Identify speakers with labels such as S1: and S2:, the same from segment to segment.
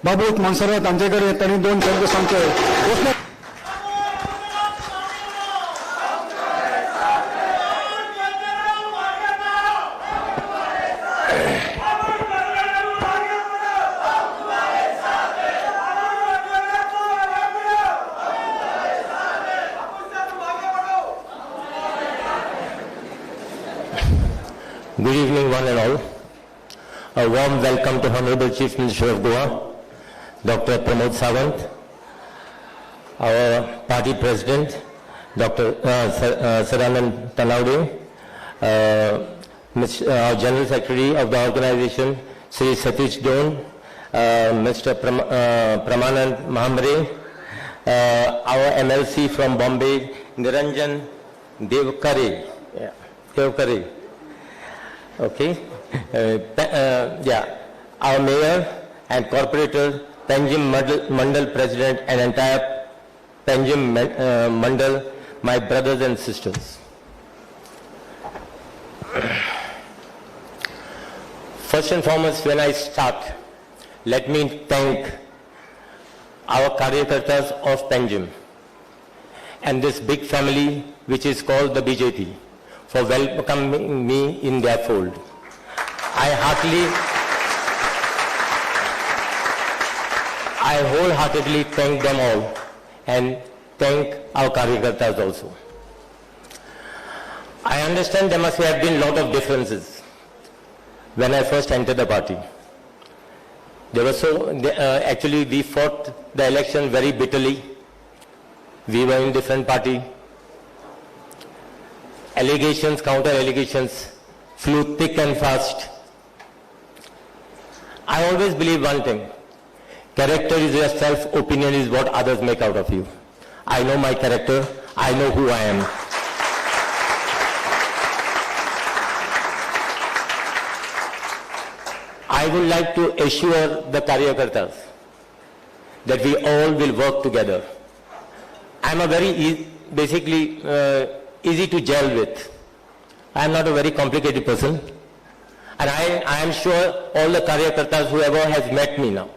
S1: बाबू मनसरे तांचेकडे त्यांनी 2 शब्द सांगचे.
S2: Good evening, one and all. A warm welcome to Honorable Chief Minister of Goa, Dr. Pramod Sawant, our party president, Dr. Sadanand Tanawade, our General Secretary of the organization, Sri Satish Don, Mr. Pramanand Mahamre, our MLC from Bombay, Niranjan Devkare. Devkare. Okay. Our mayor and corporator, Panjim Mandal president and entire Panjim Mandal, my brothers and sisters. First and foremost, when I start, let me thank our Karyakartas of Panjim and this big family which is called the BJP for welcoming me in their fold. I wholeheartedly thank them all and thank our Karyakartas also. I understand there must have been a lot of differences when I first entered the party. There was actually we fought the election very bitterly. We were in different party. Allegations, counter allegations flew thick and fast. I always believe one thing. Character is your self, opinion is what others make out of you. I know my character, I know who I am. I would like to assure the Karyakartas that we all will work together. I am a very easy to gel with. I am not a very complicated person. And I am sure all the Karyakartas, whoever has met me now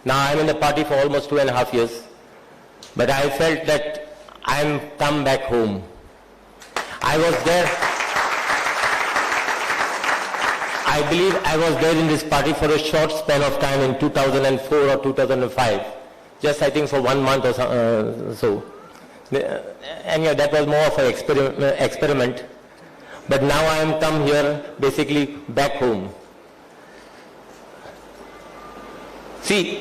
S2: I am in the party for almost 2.5 years, but I felt that I am come back home. I was there, I believe I was there in this party for a short span of time in 2004 or 2005, just I think for 1 month or so. And yeah, that was more of an experiment. But now I am come here basically back home. See,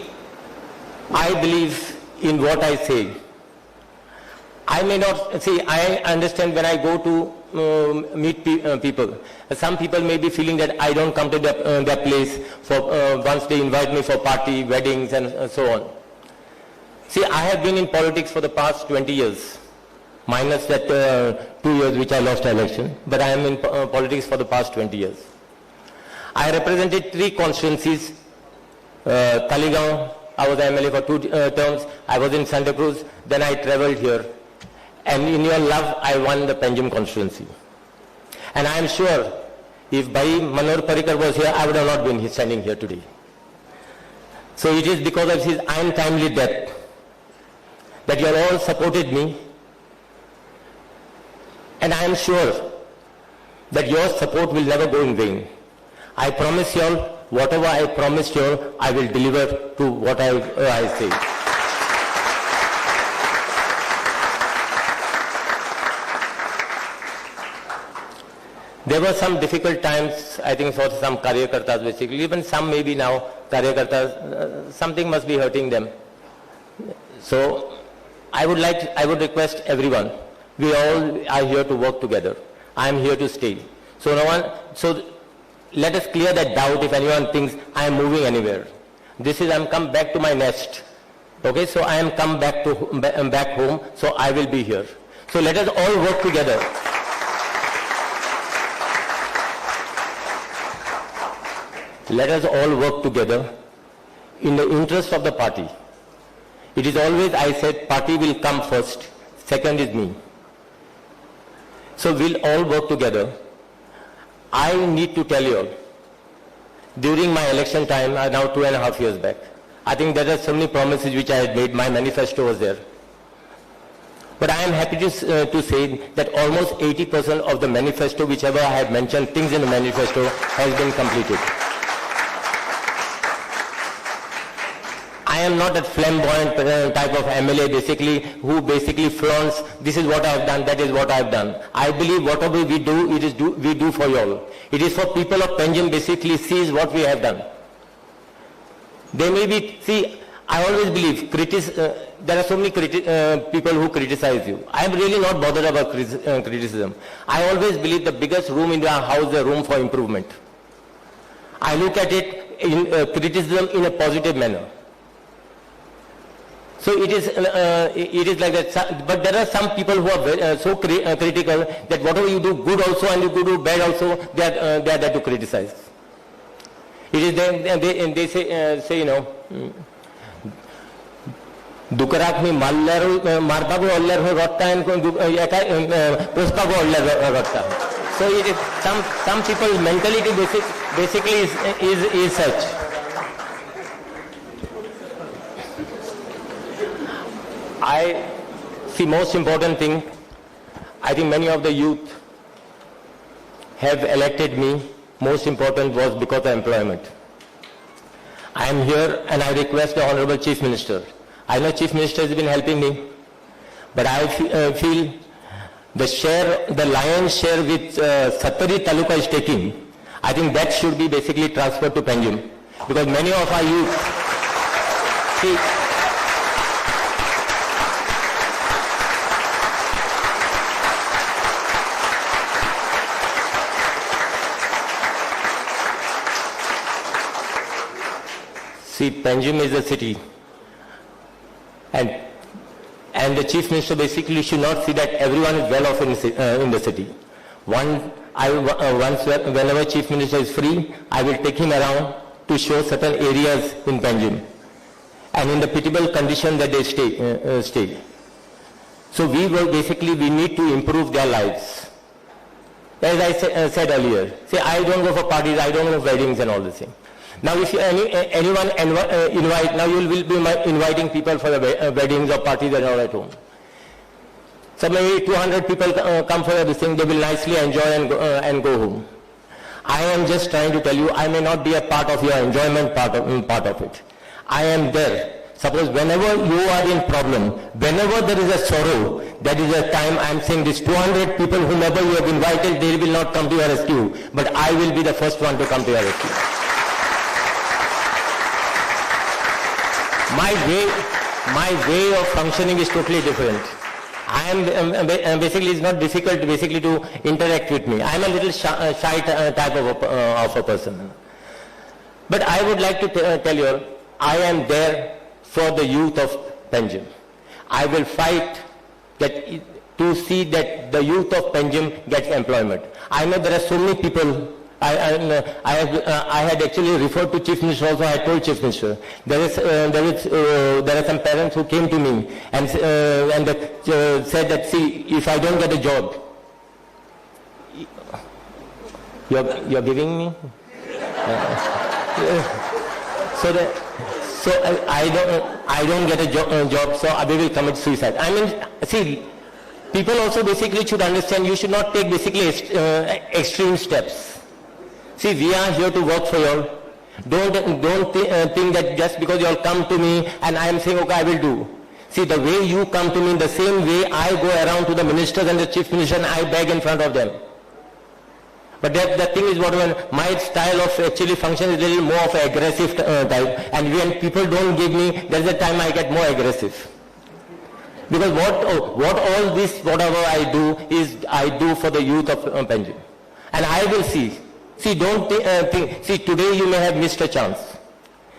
S2: I believe in what I say. I may not, see, I understand when I go to meet people. Some people may be feeling that I don't come to their place for once they invite me for party, weddings and so on. See, I have been in politics for the past 20 years. Minus that 2 years which I lost the election, but I am in politics for the past 20 years. I represented 3 constituencies. Taligaon, I was MLA for 2 terms. I was in Santa Cruz, then I travelled here. And in your love, I won the Panjim constituency. And I am sure, if Bhai Manor Parrikar was here, I would have not been standing here today. So it is because of his untimely death that you all supported me. And I am sure that your support will never go in vain. I promise you all, whatever I promised you all, I will deliver to what I say. There were some difficult times, I think, for some Karyakartas basically, even some maybe now Karyakartas, something must be hurting them. So I would request everyone, we all are here to work together. I am here to stay. So let us clear that doubt if anyone thinks I am moving anywhere. I am come back to my nest. Okay, so I am come back home, so I will be here. So let us all work together. Let us all work together in the interest of the party. It is always, I said, party will come first, second is me. So we'll all work together. I need to tell you all, during my election time, now 2.5 years back, I think there are so many promises which I had made. My manifesto was there. But I am happy to say that almost 80% of the manifesto, whichever I have mentioned, things in the manifesto, has been completed. I am not that flamboyant type of MLA who basically flaunts, this is what I have done, that is what I have done. I believe whatever we do, we do for you all. It is for people of Panjim basically sees what we have done. They may be, see, I always believe there are so many people who criticize you. I am really not bothered about criticism. I always believe the biggest room in your house is a room for improvement. I look at it in criticism in a positive manner. So it is like that. But there are some people who are so critical that whatever you do good also and you do bad also, they are there to criticize. It is they say you know. Dukarak mi marba ko aller ho rotta and pospa ko aller rotta. So it is some people's mentality basically is such. I see most important thing, I think many of the youth have elected me. Most important was because of employment. I am here and I request the Honorable Chief Minister. I know Chief Minister has been helping me, but I feel the lion's share which Satari Taluka is taking, I think that should be basically transferred to Panjim. Because many of our youth, see, Panjim is a city, and the Chief Minister basically should not see that everyone is well off in the city. Whenever Chief Minister is free, I will take him around to show certain areas in Panjim, and in the pitiable condition that they stay. So we need to improve their lives. As I said earlier, see, I don't go for parties, I don't go for weddings and all this thing. Now if anyone invite, now you will be inviting people for the weddings or parties that are at home. So maybe 200 people come for this thing, they will nicely enjoy and go home. I am just trying to tell you, I may not be a part of your enjoyment part of it. I am there. Suppose whenever you are in problem, whenever there is a sorrow, that is a time I am saying this 200 people, whomever you have invited, they will not come to your rescue. But I will be the first one to come to your rescue. My way of functioning is totally different. I am basically, it's not difficult basically to interact with me. I am a little shy type of a person. But I would like to tell you, I am there for the youth of Panjim. I will fight to see that the youth of Panjim gets employment. I know there are so many people. I had actually referred to Chief Minister also. I told Chief Minister there are some parents who came to me and said that, see, if I don't get a job, you're giving me. So I don't get a job, so I will commit suicide. I mean, see, people also basically should understand. You should not take basically extreme steps. See, we are here to work for you all. Don't think that just because you all come to me and I am saying, okay, I will do. See, the way you come to me, in the same way I go around to the ministers and the Chief Minister and I beg in front of them. But the thing is, my style of actually function is a little more of an aggressive type. And when people don't give me, there's a time I get more aggressive. Because what all this, whatever I do, is I do for the youth of Panjim. And I will see. See, don't think, see, today you may have missed a chance.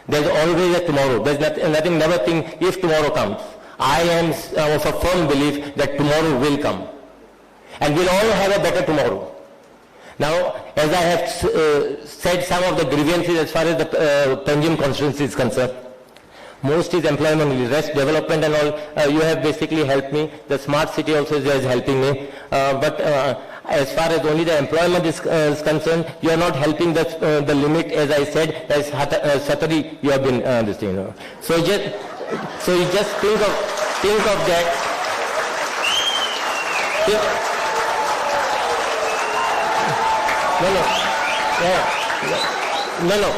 S2: There's always a tomorrow. There's nothing, never think if tomorrow comes. I am of a firm belief that tomorrow will come. And we'll all have a better tomorrow. Now, as I have said some of the grievances as far as the Panjim constituency is concerned, most is employment, rest, development and all. You have basically helped me. The smart city also is helping me. But As far as only the employment is concerned, you are not helping the limit, as I said, as Satari you have been this thing. So you just think of that. No.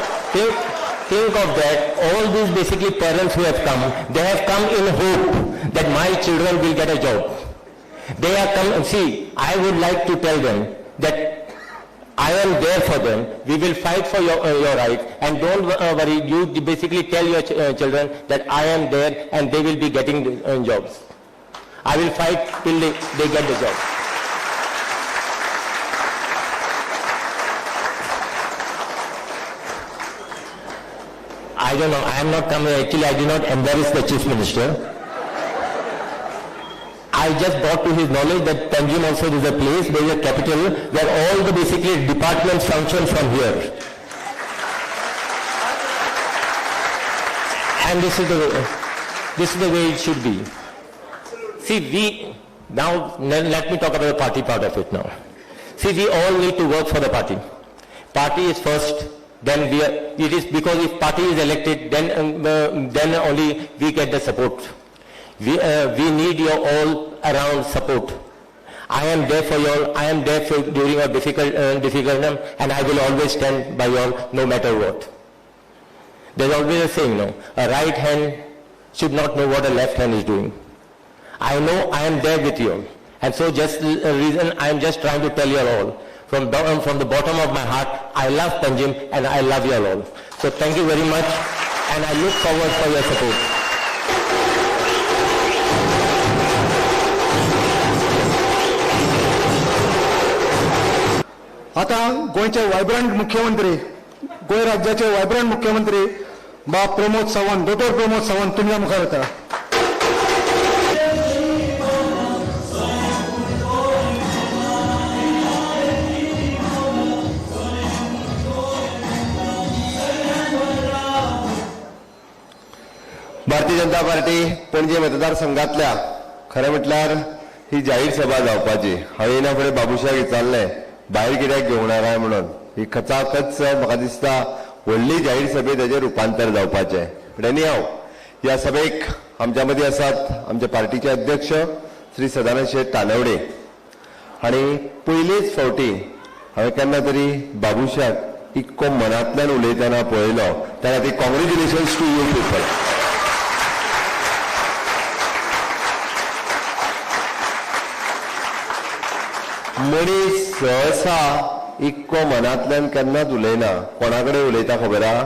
S2: Think of that. All these basically parents who have come, they have come in hope that my children will get a job. They are come. See, I would like to tell them that I am there for them. We will fight for your rights, and don't worry. You basically tell your children that I am there, and they will be getting jobs. I will fight till they get the job. I don't know. I am not coming. Actually, I did not embarrass the Chief Minister. I just brought to his knowledge that Panjim also is a place, there is a capital where all the basically departments function from here. And this is the way it should be. See, now let me talk about the party part of it now. See, we all need to work for the party. Party is first, then it is because if party is elected, then only we get the support. We need your all around support. I am there for you all. I am there for during your difficult time, and I will always stand by you all no matter what. There's always a saying, no, a right hand should not know what a left hand is doing. I know I am there with you all. And so just a reason I am just trying to tell you all, from the bottom of my heart, I love Panjim and I love you all. So thank you very much, and I look forward for your support.
S1: आता गोयचे vibrant मुख्यमंत्री, गोय राज्याचे vibrant मुख्यमंत्री बाप प्रमोद सावंत, दोतोर प्रमोद सावंत, तुमच्या मुखार येता.
S3: भारतीय जनता पार्टी पणजी मतदारसंघातल्या खरें म्हटल्यार ही जाहीर सभा जावपाची. हांवें येना फुडें बाबुशाक विचारलें भायर कित्याक घेवणार काय म्हणून. ही खचाखच म्हाका दिसता व्हडली जाहीर सभेत हेजें रुपांतर जावपाचें. बट एनी हांव ह्या सभेक आमच्या मदीं आसात आमचे पार्टीचे अध्यक्ष श्री सदानंद शेट तानवडे. आनी पयलीच फावटी हांवें केन्ना तरी बाबुशाक इतको मनांतल्यान उलयतना पळयलो. त्या खातीर कॉंग्रेच्युलेशन्स टू यू पीपल. मनीस सहसा इतको मनांतल्यान केन्नाच उलयना. कोणाकडेन उलयता खबर आहा?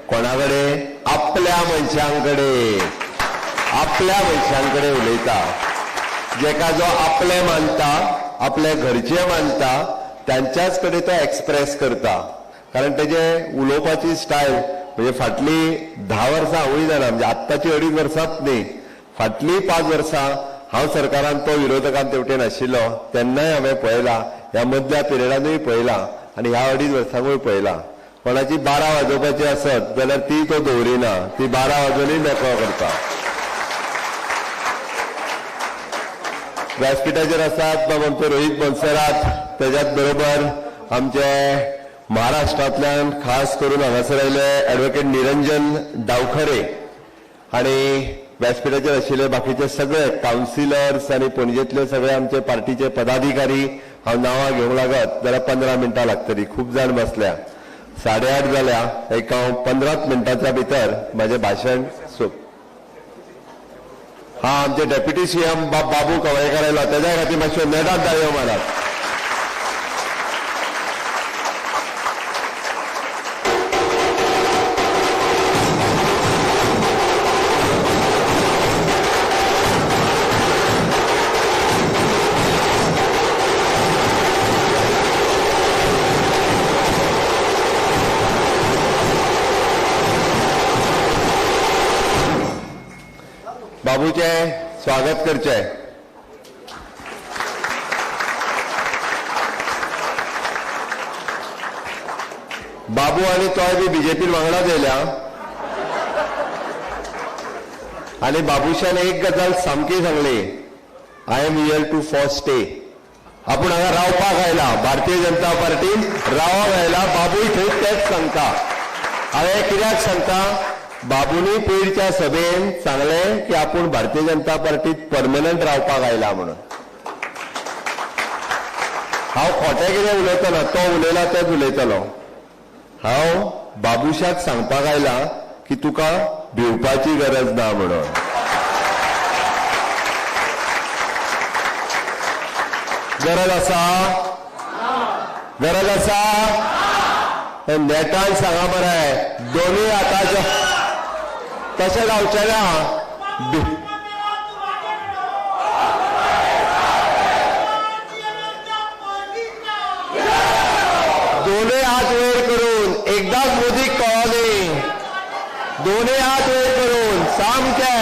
S3: कोणाकडेन? आपल्या मनशांकडे. आपल्या मनशांकडे उलयता. जेका जो आपले मानता, आपले घरचे मानता, त्यांच्याच कडेन तो एक्सप्रेस करता. कारण तेजे उलोवपाची स्टायल म्हणजे फाटली 10 वर्सां हांवूय जाणा, म्हणजे आत्ताची 2.5 वर्सांच न्ही, फाटली 5 वर्सां हांव सरकारान तो विरोधकान तेवटेन आशिल्लो तेन्नाय हांवें पळयला, ह्या मदल्या पिरियडानूय पळयला आनी ह्या 2.5 वर्सांकूय पळयला. कोणाची 12 वाजोवपाची आसत जाल्यार ती तो दवरिना, ती 12 वाजोनूय मेकळो करता. व्यासपीठाचेर आसात बाब आमचे रोहित बोनसरात, तेज्याच बरोबर आमचे महाराष्ट्रांतल्यान खास करून हांगासर आयिल्ले ॲडव्होकेट निरंजन डावखरे आनी व्यासपीठाचेर आशिल्ले बाकीचे सगळे कावन्सिलर्स आनी पणजेंतले सगळे आमचे पार्टीचे पदाधिकारी. हांव नांवां घेवंक लागत जाल्यार 15 मिनटां लागतलीं. खूब जाण बसल्या. 8:30 जाल्या. एक हांव 15 मिनटांच्या भितर म्हाजें भाशण आमचे डेप्युटी सीएम बाबू कवळेकर आयलो, तेज्या खातीर मातश्यो नेटात धाडयो मारात. बाबूचे स्वागत करचे. बाबू आनी तोय बी बीजेपी वांगडाच येयल्या. आनी बाबूशान एक गजाल सामकी सांगली, I am here to for stay. आपूण हांगा रावपाक आयला, भारतीय जनता पार्टीन रावपाक आयला. बाबूय थंय तेच सांगता. हांवें कित्याक सांगता, बाबूनी पयरच्या सभेन सांगलें की आपूण भारतीय जनता पार्टीत परमनंट रावपाक आयला म्हणून. हांव खोटें कितें उलयतना, तो उलयला तेच उलयतलो. हांव बाबुशाक सांगपाक आयला की तुका भिवपाची गरज ना म्हणून. गरज आसा? गरज आसा? नेटान सांगा मरे, दोनूय हाताच्या तशें जावचें ना. दोनूय हात वयर करून एकदाच मोदीक कळ्ळें. दोनूय हात वयर करून सामकें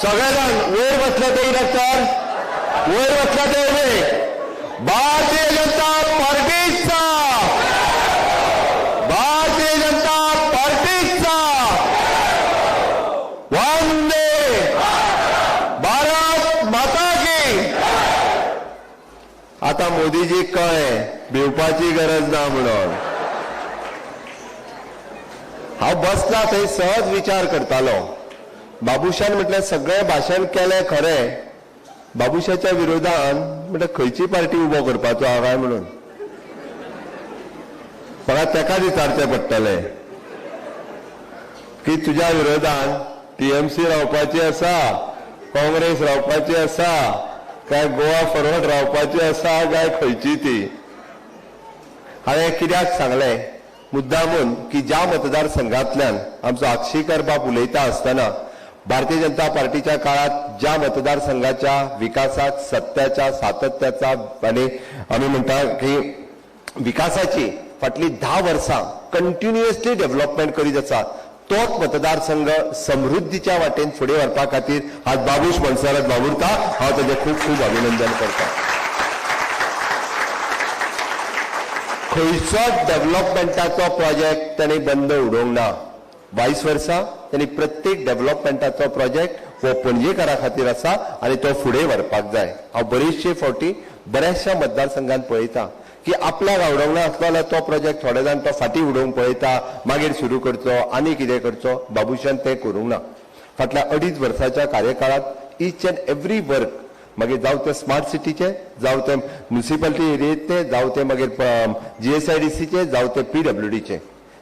S3: सगळे जाण वयर बसले ते डॉक्टर, वयर बसले ते भारतीय जनता पार्टीचा, भारतीय जनता पार्टीचा वंदे भारत माता की. आता मोदीजी कळ्ळें भिवपाची गरज ना म्हणून. हांव बसला थंय सहज विचार करतालो. बाबुशान म्हटलें सगळें भाशण केलें खरें, बाबुशाच्या विरोधान म्हणजे खंयची पार्टी उबो करपाचो हा काय म्हणून. म्हाका तेकाच विचारचें पडटलें की तुज्या विरोधान टीएमसी रावपाची आसा, काँग्रेस रावपाची आसा, काय गोवा फॉरवर्ड रावपाची आसा, काय खंयची ती. हांवें कित्याक सांगलें मुद्दामून की ज्या मतदारसंघांतल्यान आमचो आक्षीकर बाब उलयता आसतना भारतीय जनता पार्टीच्या काळात ज्या मतदारसंघाच्या विकासाक सत्याच्या सातत्याचा आनी आमी म्हणटा की विकासाची फाटली 10 वर्सां कंटिन्युअसली डेव्हलपमेंट करीत आसा, तोच मतदारसंघ समृद्धीच्या वाटेन फुडें व्हरपा खातीर आज बाबूश मनसरत वावुरता. हांव ताचें खूब खूब अभिनंदन करता. खंयचोच डेव्हलपमेंटाचो प्रोजेक्ट तांणी बंद उडोवंक ना. वायस वर्सा त्यांनी प्रत्येक डेव्हलपमेंटाचो प्रोजेक्ट हो पणजेकारा खातीर आसा आनी तो फुडें व्हरपाक जाय. हांव बरेचशे फावटी बऱ्याचशा मतदारसंघांत पळयता की आपल्याक आवडोंक ना आसलो जाल्यार तो प्रोजेक्ट थोडे जाण तो फाटीं उडोवंक पळयता, मागीर सुरू करचो, आनी कितें करचो. बाबुशान तें करूंक ना. फाटल्या 2.5 वर्साच्या कार्यकाळात ईच अँड एवरी वर्क, मागीर जावं ते स्मार्ट सिटीचे, जावं ते म्युनिसिपालिटी एरियेचे, जावं ते मागीर GSIDCचे, जावं ते PWDचे,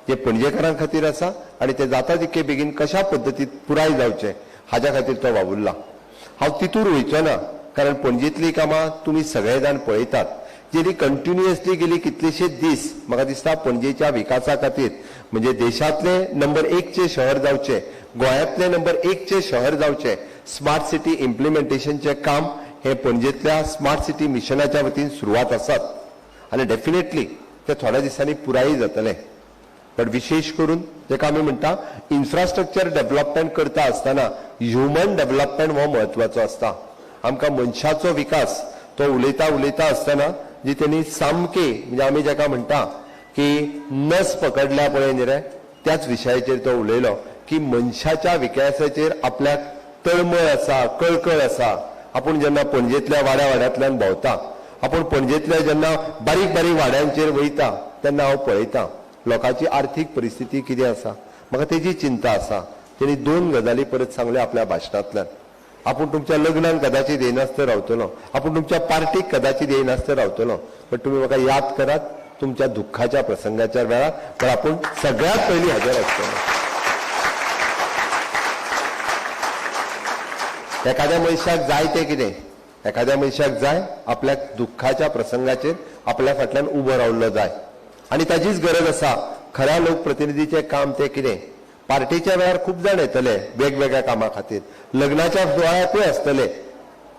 S3: जे पणजेकारां खातीर आसा आनी ते जाता तितके बेगीन कशा पद्दतीन पुराय जावचे हाच्या खातीर तो वावुरला. हांव तितूर वयचो ना, कारण पणजेंतलीं कामां तुमी सगळे जाण पळयतात. जेणी कंटिन्युअसली गेली कितलेशेच दीस म्हाका दिसता पणजेच्या विकासा खातीर, म्हणजे देशांतले नंबर 1चे शहर जावचे, गोंयांतले नंबर 1चे शहर जावचे, स्मार्ट सिटी इम्प्लिमेंटेशनचे काम हे पणजेंतल्या स्मार्ट सिटी मिशनाच्या वतीन सुरवात आसात आनी डेफिनेटली ते थोड्या दिसांनी पुराय जातले. पण विशेष करून जेका आमी म्हणटा इन्फ्रास्ट्रक्चर डेव्हलपमेंट करता आसतना ह्युमन डेव्हलपमेंट हो म्हत्वाचो आसता. आमकां मनशाचो विकास तो उलयता आसतना जी त्यांनी सामके म्हणजे आमी जेका म्हणटा की नस पकडल्या पळय न्ही रे, त्याच विशयाचेर तो उलयलो की मनशाच्या विकासाचेर आपल्याक तळमळ आसा, कळकळ आसा. आपूण जेन्ना पणजेंतल्या वाड्यांतल्यान भोंवता, आपूण पणजेंतल्या जेन्ना बारीक बारीक वाड्यांचेर वयता तेन्ना हांव पळयता लोकांची आर्थीक परिस्थिती कितें आसा. म्हाका तेजी चिंता आसा. तेणी 2 गजाली परत सांगल्या आपल्या भाशणांतल्यान. आपूण तुमच्या लग्नाक कदाचित येयनासतना रावतलो, आपूण तुमच्या पार्टीक कदाचित येयनासतना रावतलो, पण तुम्ही म्हाका याद करात तुमच्या दुःखाच्या प्रसंगाच्या वेळार, पण आपूण सगळ्यात पयलीं हजर आसतलो. एखाद्या मनशाक जाय तें कितें? एखाद्या मनशाक जाय आपल्या दुःखाच्या प्रसंगाचेर आपल्या फाटल्यान उबो रावल्लो जाय आनी ताचीच गरज आसा. खऱ्या लोकप्रतिनिधीचें काम तें कितें? पार्टीच्या वेळार खूब जाण येतले वेगवेगळ्या कामा खातीर, लग्नाच्या सुवाळ्याकूय आसतले,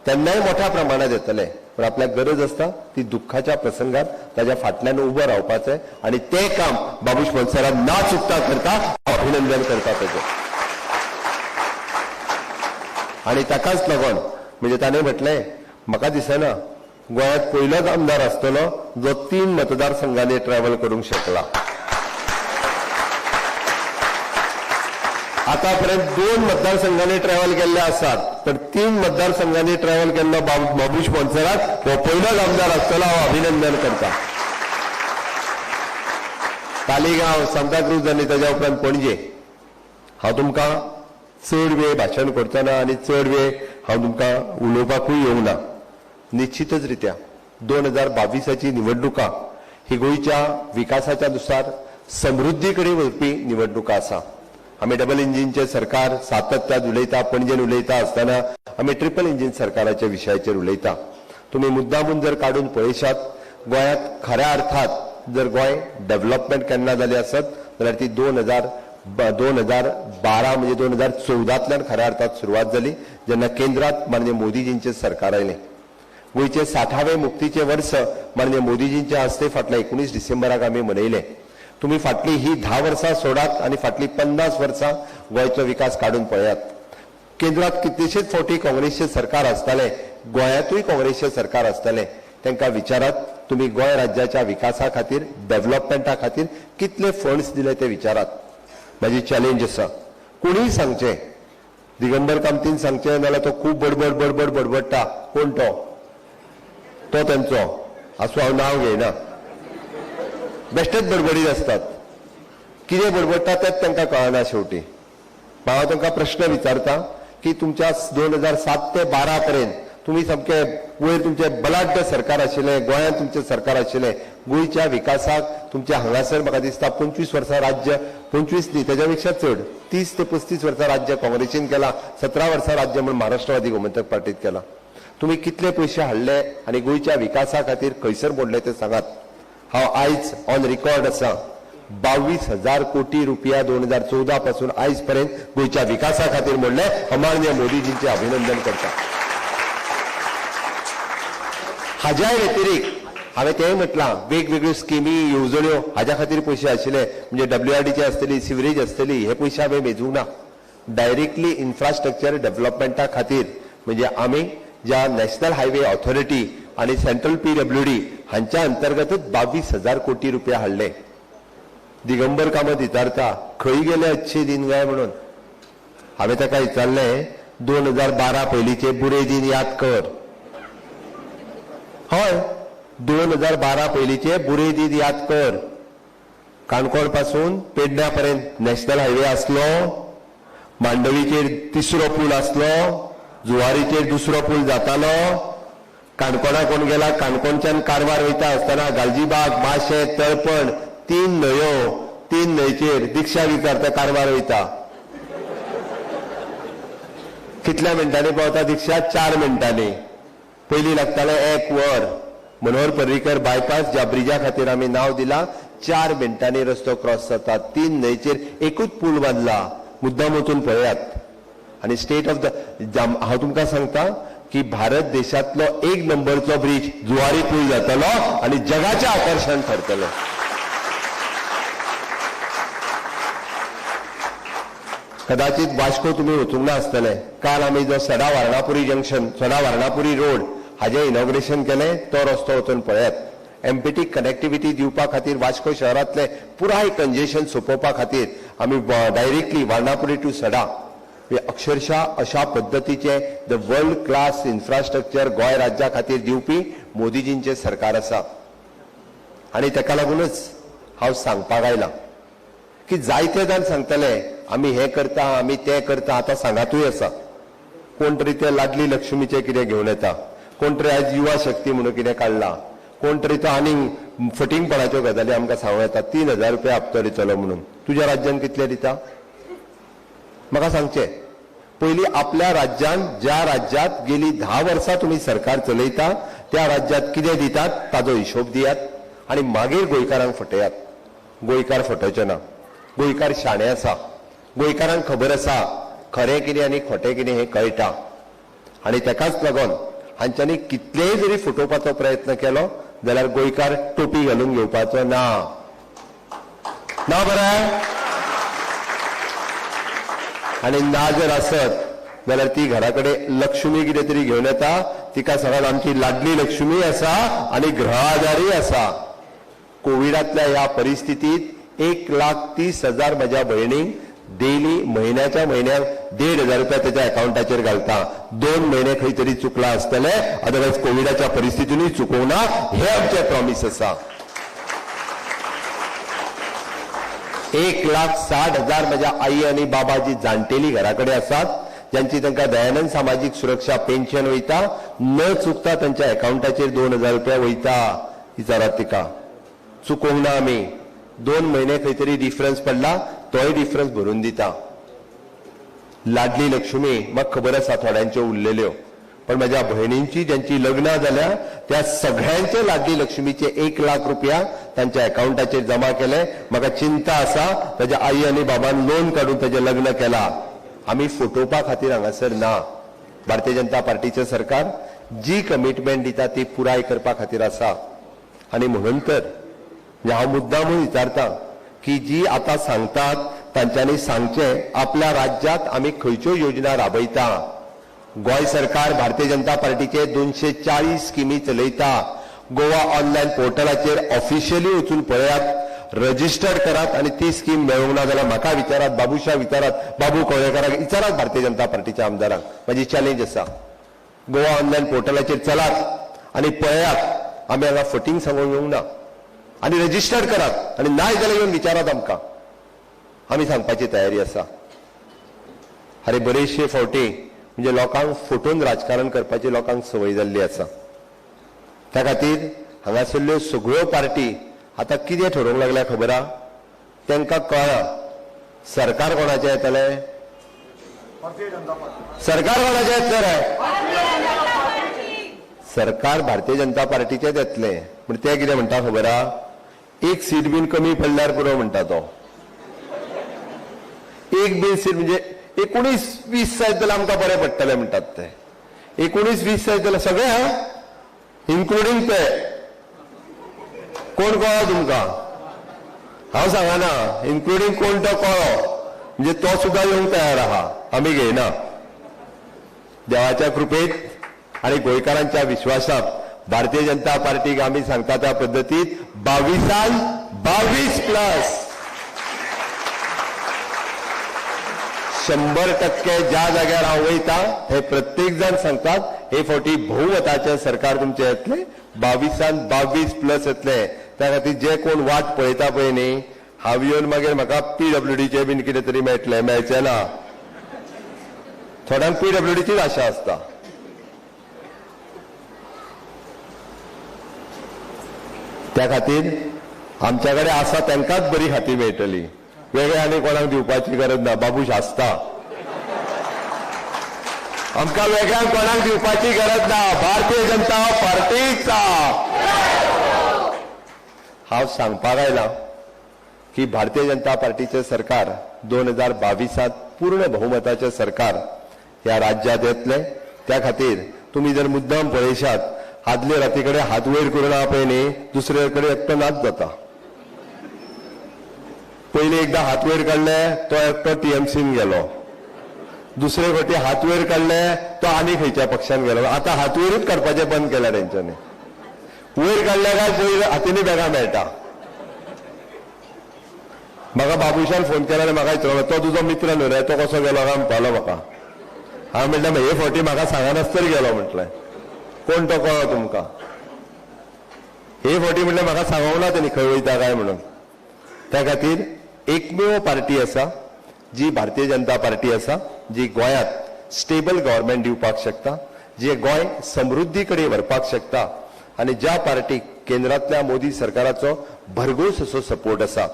S3: तेन्नाय मोठ्या प्रमाणात येतले, पण आपल्याक गरज आसता ती दुःखाच्या प्रसंगात ताच्या फाटल्यान उबो रावपाचें आनी तें काम बाबूश मनसरात ना चुकता करता. अभिनंदन करता तेजें. आनी ताकाच लागून म्हणजे ताणें म्हटलें म्हाका दिसना गोंयांत पयलोच आमदार आसतलो जो 3 मतदारसंघांनी ट्रॅव्हल करूंक शकला. आतापर्यंत 2 मतदारसंघांनी ट्रॅव्हल केल्ले आसात, पण 3 मतदारसंघांनी ट्रॅव्हल केल्लो बाबूश मोन्सेरात हो पयलोच आमदार आसतलो. हांव अभिनंदन करता. तालिगांव, सांताक्रूज आनी ताच्या उपरांत पणजे. हांव तुमकां चड वेळ भाशण करतना आनी चड वेळ हांव तुमकां उलोवपाकूय येवंक ना. निश्चितच रित्या 2022ची निवडणुका ही गोंयच्या विकासाच्या नुसार समृद्धी कडेन वचपी निवडणुका आसा. आमी डबल इंजिनचे सरकार सातत्यात उलयता, पणजेन उलयता आसतना आमी ट्रिपल इंजिन सरकाराच्या विशयाचेर उलयता. तुमी मुद्दामून जर काडून पळयशात, गोंयांत खऱ्या अर्थात जर गोंय डेव्हलपमेंट केन्ना जाली आसत जाल्यार ती 2012 म्हणजे 2014तल्यान खऱ्या अर्थात सुरवात जाली, जेन्ना केंद्रात माननीय मोदीजींचे सरकार आयलें. गोंयचे 60वें मुक्तीचे वर्स माननीय मोदीजींच्या हस्ते फाटल्या 19 डिसेंबराक आमी मनयलें. तुम्ही फाटली ही 10 वर्सां सोडात आणि फाटली 50 वर्सां गोंयचो विकास काडून पळयात. केंद्रात कितलेशेच फावटी काँग्रेसचे सरकार आसताले, गोंयांतूय काँग्रेसचे सरकार आसताले. तांकां विचारात, तुम्ही गोंय राज्याच्या विकासा खातीर, डेव्हलपमेंटा खातीर कितले फंड्स दिले ते विचारात. माझी चॅलेंज आसा, कोणीय सांगचें, दिगंबर कामतीन सांगचें नाल्यार तो खूब बडबडटा. कोण तो तांचो आसूं, हांव नांव घेयना. बेश्टेच बडबडीत असतात. कितें बडबडटा तेच तांकां कळना शेवटी. हांव तांकां प्रश्न विचारता की तुमच्या 2007 ते 12 पर्यंत तुम्ही सामके वयर तुमचे बलाढ्य सरकार आशिल्लें, गोंयांत तुमचें सरकार आशिल्लें. गोंयच्या विकासाक तुमचे हांगासर म्हाका दिसता 25 वर्सां राज्य, 25 न्ही तेच्या पेक्षा चड 30 ते 35 वर्सां राज्य काँग्रेसीन केला, 17 वर्सां राज्य म्हणून महाराष्ट्रवादी गोमंतक पार्टीत केला. तुम्ही कितले पयशे हाडले आनी गोंयच्या विकासा खातीर खंयसर मोडले ते सांगात. हांव आयज ऑन रिकॉर्ड आसा, 22,000 कोटी रुपया 2014 पासून आयज पर्यंत गोंयच्या विकासा खातीर मोडले. माननीय मोदीजींचे अभिनंदन करता. हाज्या व्यतिरिक्त हांवें तेंय म्हटलां, वेगवेगळ्यो स्किमी, येवजण्यो हाज्या खातीर पयशे आशिल्ले, म्हणजे WRDची आसतली, सिवरेज आसतली, हे पयशे हांवें मेजूंक ना. डायरेक्टली इन्फ्रास्ट्रक्चर डेव्हलपमेंटा खातीर म्हणजे आमी ज्या नॅशनल हायवे ऑथॉरिटी आणि सेंट्रल PWD हांच्या अंतर्गतच 22,000 कोटी रुपया हाडले. दिगंबर कामत विचारता, खंय गेले अच्छे दिन गाय म्हणून. हांवें ताका विचारलें, 2012 पयलींचे बुरे दिन याद कर. हय, 2012 पयलींचे बुरे दिन याद कर. काणकोण पासून पेडण्या पर्यंत नॅशनल हायवे आसलो, मांडवीचेर 3रो पूल आसलो, जुवारीचेर 2रो पूल जातालो. काणकोणा कोण गेला, काणकोणच्यान कारवार वयता आसतना गालजीबाग, माशे, तळपण 3 न्हंयो, 3 न्हंयचेर दिक्षा विचारता कारवार वयता. कितल्या मिनटांनी पावता दिक्षा? 4 मिनटांनी. पयलीं लागताले 1 वर. मनोहर पर्रीकर बायपास ज्या ब्रिजा खातीर आमी नांव दिला, 4 मिनटांनी रस्तो क्रॉस जाता. 3 न्हंयचेर एकूच पूल बांदला. मुद्दाम वचून पळयात. आणि स्टेट ऑफ द, हांव तुमकां सांगता की भारत देशातलो 1 नंबरचो ब्रिज जुवारी पूल जातलो आणि जगाचे आकर्षण ठरतलो. कदाचित वास्को तुम्ही वचूंक ना आसतले. काल आमी जो सडा वार्णापुरी जंक्शन, सडा वार्णापुरी रोड हाजे इनॉग्रेशन केले, तो रस्तो वचून पळयात. MPT कनेक्टिविटी दिवपा खातीर वास्को शहरातले पुराय कंजेशन सोंपोवपा खातीर आमी डायरेक्टली वार्णापुरी टू सडा अक्षरशः अशा पद्धतीचे the world class infrastructure Goa राज्या खातीर दिवपी मोदीजींचे सरकार आसा. आणि ताका लागूनच हांव सांगपाक आयलां की जायते जाण सांगतले आमी हे करता, आमी ते करता. आतां सांगातूय आसा. कोण तरी ते लाडली लक्ष्मीचे कितें घेवन येता, कोण तरी आयज युवा शक्ती म्हणून कितें काडला, कोण तरी तो आनीक फटिंगपणाच्यो गजाली आमकां सांगूं येता. 3,000 रुपया हप्तो दितलो म्हणून. तुज्या राज्यान कितले दिता म्हाका सांगचें. पयलीं आपल्या राज्यान, ज्या राज्यात गेली 10 वर्सां तुम्ही सरकार चलयता त्या राज्यात कितें दितात ताजो हिशोब दियात आणि मागीर गोंयकारांक फटयात. गोंयकार फटोवचे ना. गोंयकार शाणे आसा. गोंयकारांक खबर आसा खरें कितें आनी खोटें कितें हें कळटा. आणि ताकाच लागून हांच्यांनी कितलेय जरी फटोवपाचो प्रयत्न केलो जाल्यार गोंयकार टोपी घालून घेवपाचो ना. ना बरें. आणि ना जर आसत जाल्यार ती घरा कडेन लक्ष्मी कितें तरी घेवन येता. तिका सगळ्यात आमची लाडली लक्ष्मी आसा आणि ग्रह आजारी आसा. कोविडातल्या ह्या परिस्थितीत 1,30,000 माझ्या भयणींक डेली म्हयन्याच्या म्हयन्याक 1,500 रुपया त्याच्या अकाउंटाचेर घालता. 2 म्हयने खंय तरी चुकला आसतले, अदरवायज कोविडाच्या परिस्थितीनूय चुकोवना, हे आमचे प्रॉमिस आसा. 1,60,000 माझ्या आई आणि बाबा जी जाणटेली घराकडे आसात, ज्यांची तांकां दयानंद सामाजिक सुरक्षा पेन्शन वयता, न चुकता तांच्या अकाउंटाचेर 2,000 रुपया वयता. विचारात तिका चुकोवंक ना आमी. 2 म्हयने खंय तरी डिफरन्स पडला, तोय डिफरन्स भरून दिता. लाडली लक्ष्मी म्हाका खबर आसा थोड्यांच्यो उरलेल्यो, पण माझ्या भयणींची ज्यांची लग्नां जाल्या त्या सगळ्यांचे लाडली लक्ष्मीचे 1,00,000 रुपया तांच्या अकाउंटाचेर जमा केले. म्हाका चिंता आसा ताच्या आई आनी बाबान लोन काढून ताचें लग्न केला. आमी फटोवपा खातीर हांगासर ना. भारतीय जनता पार्टीचें सरकार जी कमिटमेंट दिता ती पुराय करपा खातीर आसा. आनी म्हणून तर हांव मुद्दामूय विचारता की जी आतां सांगतात तांच्यांनी सांगचें आपल्या राज्यांत आमी खंयच्यो योजना राबयता. गोंय सरकार भारतीय जनता पार्टीचे 240 स्किमी चलयता. गोवा ऑनलायन पोर्टलाचेर ऑफिशियली वचून पळयात, रजिस्टर्ड करात आणि ती स्कीम मेळूंक ना जाल्यार म्हाका विचारात, बाबूशा विचारात, बाबू कवळेकाराक विचारात, भारतीय जनता पार्टीच्या आमदारांक. माझी चॅलेंज आसा. गोवा ऑनलायन पोर्टलाचेर चलात आणि पळयात. आमी हांगा फटींग सांगूंक येवंक ना. आणि रजिस्टर्ड करात आणि नाय जाल्यार येवन विचारात आमकां. आमी सांगपाची तयारी आसा. अरे बरेचशे फावटी म्हणजे लोकांक फटोवन राजकारण करपाची लोकांक संवय जाल्ली आसा. त्या खातीर हांगासरल्यो सगळ्यो पार्टी आतां कितें ठरोवंक लागल्या खबर आहा? तांकां कळ्ळा सरकार कोणाचें येतलें. सरकार कोणाचें येतलें? सरकार भारतीय जनता पार्टीचेच येतलें. पूण ते कितें म्हणटा खबर आहा? एक सीट बीन कमी पडल्यार पुरो म्हणटा तो. एक बीन सीट म्हणजे 19-20 जायत जाल्यार आमकां बरें पडटलें म्हणटात ते. 19-20 जायत जाल्यार सगळे हा, इन्क्लुडींग ते. कोण कळ्ळो तुमकां? हांव सांगना. इन्क्लुडींग कोण तो कळ्ळो म्हणजे तो सुद्धा येवंक तयार आहा. आमी घेयना. देवाच्या कृपेत आणि गोंयकारांच्या विश्वासात भारतीय जनता पार्टीक आमी सांगता त्या पद्दतीत 22 22+ 100% ज्या जाग्यार हांव वयता हे प्रत्येक जण सांगतात हे फावटी बहुमताचें सरकार तुमचें येतलें. 22 येतलें. त्या खातीर जे कोण वाट पळयता पळय न्ही, हांव येवन मागीर म्हाका PWDचे बीन कितें तरी मेळटलें, मेळचें ना. थोड्यांक PWDचीच आशा आसता. त्या खातीर आमच्या कडेन आसा तांकांच बरी हाती मेळटली. वेगळ्या आनी कोणाक दिवपाची गरज ना. बाबूश आसता. आमकां वेगळ्यांक कोणाक दिवपाची गरज ना. भारतीय जनता पार्टीचा. हांव सांगपाक आयलां की भारतीय जनता पार्टीचे सरकार 2022 पूर्ण बहुमताचे सरकार ह्या राज्यात येतले. त्या खातीर तुम्ही जर मुद्दाम पळयशात, आदले राती कडेन हात वयर करून आहा पळय न्ही, दुसरे कडेन एकटो नाच जाता. पयलीं एकदां हात वयर काडले तो एकटो TMCन गेलो. दुसरे फावटी हात वयर काडले तो आनी खंयच्या पक्षान गेलो. आतां हात वयरूच काडपाचें बंद केला तेंच्यांनी. वयर काडल्या काय वयर हातींनी बॅगां मेळटा. म्हाका बाबूशान फोन केला आनी म्हाका विचारलो तो तुजो मित्र न्हू रे, तो कसो गेलो काय म्हणपालो म्हाका. हांव म्हणलें हे फावटी म्हाका सांगनाच तरी गेलो म्हटलें. कोण तो कळ्ळो तुमकां? हे फावटी म्हणलें म्हाका सांगूंक ना तेणी खंय वयता काय म्हणून. त्या खातीर एकमेव पार्टी आसा जी भारतीय जनता पार्टी आसा जी गोंयांत स्टेबल गव्हर्मेंट दिवपाक शकता, जे गोंय समृद्धी कडेन व्हरपाक शकता आनी ज्या पार्टीक केंद्रांतल्या मोदी सरकाराचो भरघोस असो सपोर्ट आसा.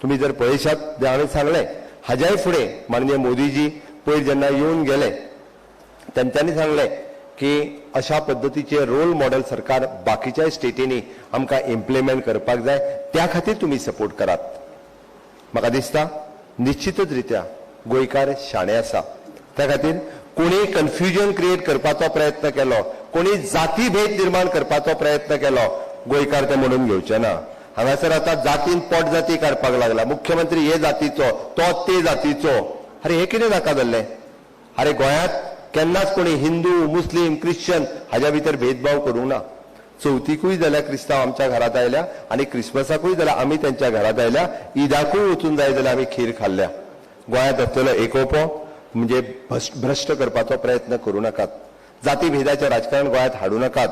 S3: तुम्ही जर पळयशात जे हांवें सांगलें हाज्याय फुडें माननीय मोदीजी पयर जेन्ना येवन गेले तेंच्यांनी सांगलें की अशा पद्दतीचे रोल मॉडेल सरकार बाकीच्या स्टेटींनी आमकां इम्प्लिमेंट करपाक जाय, त्या खातीर तुम्ही सपोर्ट करात. म्हाका दिसता निश्चितच रित्या गोंयकार शाणे आसा. त्या खातीर कोणी कन्फ्युजन क्रिएट करपाचो प्रयत्न केलो, कोणी जाती भेद निर्माण करपाचो प्रयत्न केलो, गोंयकार ते म्हणून घेवचे ना. हांगासर आता जातीन पोट जाती काडपाक लागला. मुख्यमंत्री हे जातीचो, तो ते जातीचो. अरे हे कितें जाता जाल्लें? अरे गोंयांत केन्नाच कोणी हिंदू, मुस्लीम, ख्रिश्चन हाज्या भितर भेदभाव करूंक ना. चवथीकूय जाल्यार क्रिस्तांव आमच्या घरांत आयल्या आनी क्रिस्मसाकूय जाल्यार आमी तेंच्या घरांत आयल्या. ईदाकूय वचून जाय जाल्यार आमी खीर खाल्ल्या. गोंयांत असलेलो एकोपो म्हणजे भ्रश्ट करपाचो प्रयत्न करूं नाकात. जाती भेदाचें राजकारण गोंयांत हाडूं नाकात.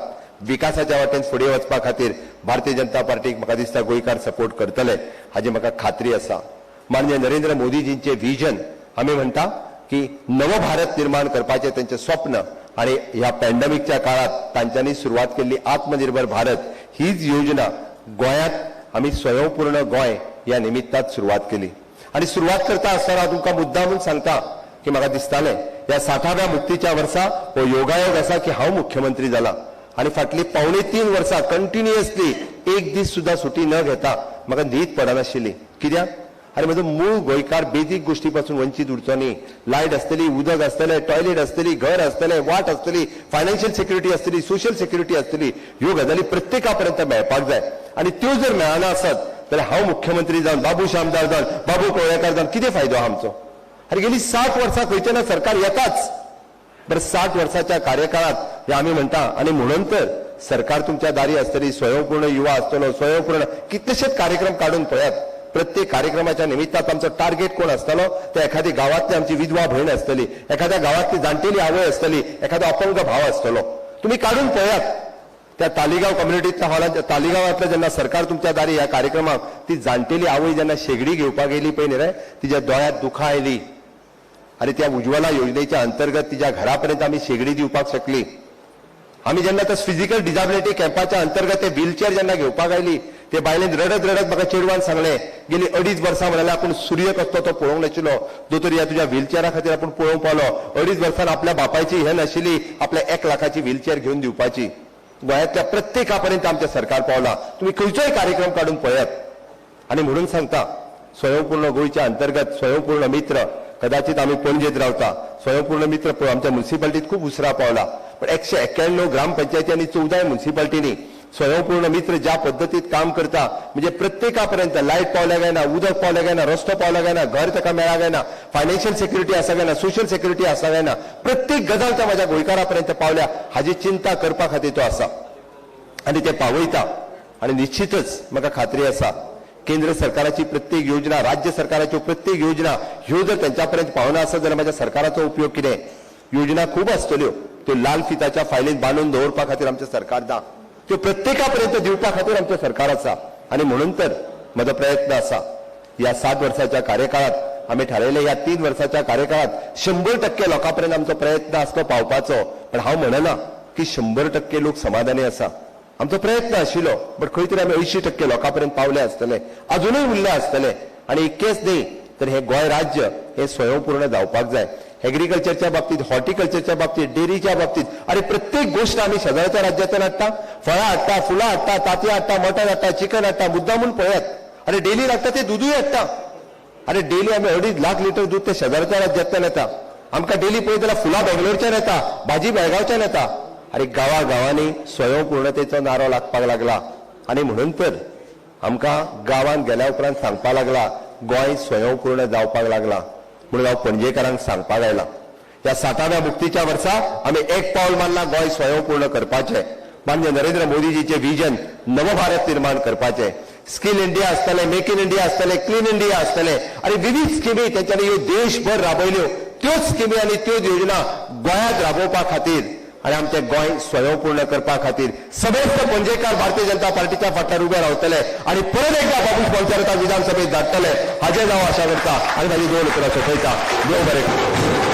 S3: विकासाच्या वाटेन फुडें वचपा खातीर भारतीय जनता पार्टीक म्हाका दिसता गोंयकार सपोर्ट करतले हाजी म्हाका खात्री आसा. माननीय नरेंद्र मोदीजींचे विजन आमी म्हणटा की नवो भारत निर्माण करपाचें तेंचें स्वप्न आणि ह्या पॅन्डेमिकच्या काळात तांच्यांनी सुरवात केल्ली आत्मनिर्भर भारत हीच योजना गोंयांत आमी स्वयंपूर्ण गोंय ह्या निमित्तात सुरवात केली. आणि सुरवात करता आसतना तुमकां मुद्दामून सांगता की म्हाका दिसतालें ह्या 60व्या मुक्तीच्या वर्सा हो योगायोग आसा की हांव मुख्यमंत्री जाला आणि फाटली 2.5 वर्सां कंटिन्युअसली एक दीस सुद्धा सुटी न घेता म्हाका न्हीद पडनाशिल्ली. कित्याक? अरे म्हजो मूळ गोंयकार बेजीक गोष्टी पासून वंचीत उरचो न्ही. लायट आसतली, उदक आसतलें, टॉयलेट आसतली, घर आसतलें, वाट आसतली, फायनान्शियल सिक्युरिटी आसतली, सोशल सिक्युरिटी आसतली, ह्यो गजाली प्रत्येका पर्यंत मेळपाक जाय. आणि त्यो जर मेळना आसत जाल्यार हांव मुख्यमंत्री जावन, बाबू श्यामदार जावन, बाबू कवळेकार जावन कितें फायदो आहा आमचो? अरे गेली 60 वर्सां खंयचे ना सरकार येताच. बरं 60 वर्साच्या कार्यकाळात हे आम्ही म्हणता आणि म्हणून तर सरकार तुमच्या दारी असतली, स्वयंपूर्ण युवा असतलो, स्वयंपूर्ण कितलेशेच कार्यक्रम काढून पळयात. प्रत्येक कार्यक्रमाच्या निमित्तात आमचो टार्गेट कोण असतलो ते एखादी गावातली आमची विधवा भयण असतली, एखाद्या गावातली जाणटेली आवय असतली, एखादा अपंग भाव असतलो. तुम्ही काढून पळयात. त्या तालिगांव कम्युनिटीतल्या हॉलांत तालिगांवांतल्या जेन्ना सरकार तुमच्या दारी ह्या कार्यक्रमाक ती जाणटेली आवय जेन्ना शेगडी घेवपाक गेली पळय न्ही रे, तिच्या दोळ्यांत दुखां आयली आणि त्या उज्ज्वला योजनेच्या अंतर्गत तिच्या घरापर्यंत आम्ही शेगडी दिवपाक शकली. आम्ही जेन्ना त्या फिजिकल डिझॅबिलिटी कॅम्पाच्या अंतर्गत ते व्हीलचेअर जेन्ना घेवपाक आयली ते बायलेन रडत रडत म्हाका चेडवान सांगलें गेली 2.5 वर्सां म्हणाल्या आपूण सूर्य कसलो तो पळोवंक नाशिल्लो, दोतोर ह्या तुज्या व्हीलचेअरा खातीर आपूण पळोवंक पावलो. 2.5 वर्सान आपल्या बापायची हें नाशिल्ली आपल्या 1 लाखाची व्हीलचेअर घेवन दिवपाची. गोंयांतल्या प्रत्येका पर्यंत आमचें सरकार पावला. तुम्ही खंयचोय कार्यक्रम काडून पळयात. आणि म्हणून सांगता स्वयंपूर्ण गोंयच्या अंतर्गत स्वयंपूर्ण मित्र कदाचित आम्ही पणजेत रावता, स्वयंपूर्ण मित्र आमच्या म्युन्सिपालिटीत खूप उसरा पावला. पण 191 ग्रामपंचायती आणि 14 म्युन्सिपालिटीनी स्वयंपूर्ण मित्र ज्या पद्धतीत काम करता म्हणजे प्रत्येकापर्यंत लाईट पावल्या गायना, उदक पावल्या गायना, रस्तो पावल्या गायना, घर ताका मेळा गायना, फायनान्शियल सिक्युरिटी आसा गायना, सोशल सिक्युरिटी आसा गायना, प्रत्येक गजाल त्या माझ्या गोंयकारापर्यंत पावल्या हाजी चिंता करपा खातीर तो आसा आणि ते पावयता. आणि निश्चितच म्हाका खात्री आसा केंद्र सरकाराची प्रत्येक योजना, राज्य सरकाराच्यो प्रत्येक योजना ह्यो जर त्यांच्यापर्यंत पावना आसत जाल्यार माझ्या सरकाराचो उपयोग कितें? योजना खूप असतल्यो त्यो लाल फिताच्या फायलीन बांदून दवरपा खातीर आमचें सरकार दा, त्यो प्रत्येकापर्यंत दिवपा खातीर आमचें सरकार आसा. आणि म्हणून तर म्हजो प्रयत्न आसा ह्या 7 वर्साच्या कार्यकाळात आम्ही ठरयले ह्या 3 वर्साच्या कार्यकाळात 100% लोकांपर्यंत आमचो प्रयत्न आसलो पावपाचो. पण हांव म्हणना की 100% लोक समाधानी आसा. आमचो प्रयत्न आशिल्लो बट खंय तरी आमी 80% लोकांपर्यंत पावले आसतले, अजूनय उरले आसतले. आणि इतकेंच न्ही तर हे गोंय राज्य हे स्वयंपूर्ण जावपाक जाय. एग्रीकल्चरच्या बाबतीत, हॉर्टिकल्चरच्या बाबतीत, डेअरीच्या बाबतीत अरे प्रत्येक गोष्ट आम्ही शेजारच्या राज्यातून हाडटा. फळां हाडटा, फुलां हाडटा, तांतयां हाडटा, मटण हाडटा, चिकन हाडटा, मुद्दामून पळयात. अरे डेली लागता ते दूदूय हाडटा. अरे डेली आमी 2.5 लाख लिटर दूध ते शेजारच्या राज्यातल्यान येता. आमकां डेली पळयत जाल्यार फुलां बेंगलोरच्यान येता, भाजी बेळगांवच्यान येता. अरे गांवांनी स्वयंपूर्णतेचो नारो लागपाक लागला. आणि म्हणून तर आमकां गांवांत गेल्या उपरांत सांगपाक लागला गोंय स्वयंपूर्ण जावपाक लागला. म्हणून हांव पणजेकारांक सांगपाक आयला ह्या 60व्या मुक्तीच्या वर्सा आमी एक पावल मारला गोंय स्वयंपूर्ण करपाचें. माननीय नरेंद्र मोदीजीचे विजन नव भारत निर्माण करपाचें. स्किल इंडिया आसतलें, मेक इन इंडिया आसतलें, क्लीन इंडिया आसतलें आणि विविध स्किमी तेंच्यांनी ह्यो देशभर राबयल्यो. त्योच स्किमी आनी त्योच योजना गोंयांत राबोवपा खातीर आणि आमचें गोंय स्वयंपूर्ण करपा खातीर समेस्त पणजेकार भारतीय जनता पार्टीच्या फाटल्यान उबे रावतले आणि परत एकदा बाबू स्पॉन्सर विधानसभेत धाडटले हाजेर हांव आशा करता आणि म्हाजी 2 उतरां सोंपयता. देव बरें करूं.